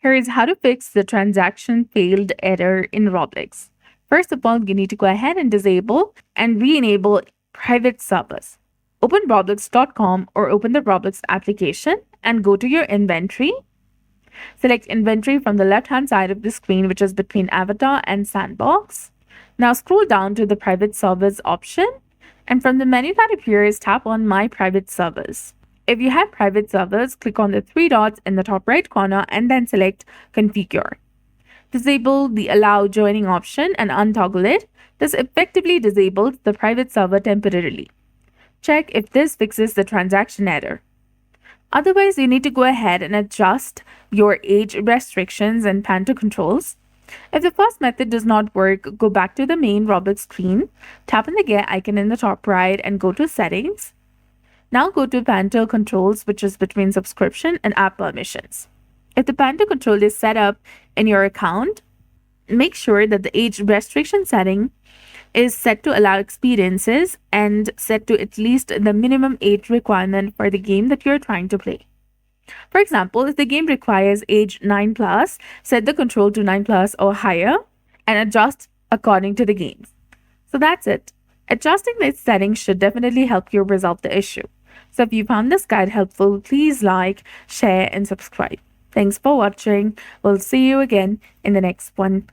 Here's how to fix the transaction failed error in Roblox. First of all, you need to go ahead and disable and re-enable private servers. Open Roblox.com or open the Roblox application and go to your inventory. Select inventory from the left-hand side of the screen, which is between avatar and sandbox. Now scroll down to the private servers option, and from the menu that appears, tap on My Private Servers. If you have private servers, click on the three dots in the top right corner and then select Configure. Disable the Allow Joining option and untoggle it. This effectively disables the private server temporarily. Check if this fixes the transaction error. Otherwise, you need to go ahead and adjust your age restrictions and parental controls. If the first method does not work, go back to the main Roblox screen, tap on the gear icon in the top right and go to Settings. Now go to parental controls, which is between subscription and app permissions. If the parental control is set up in your account, make sure that the age restriction setting is set to allow experiences and set to at least the minimum age requirement for the game that you're trying to play. For example, if the game requires age 9+, set the control to 9+ or higher and adjust according to the game. So that's it. Adjusting these settings should definitely help you resolve the issue. So if you found this guide helpful, please like, share, and subscribe. Thanks for watching. We'll see you again in the next one.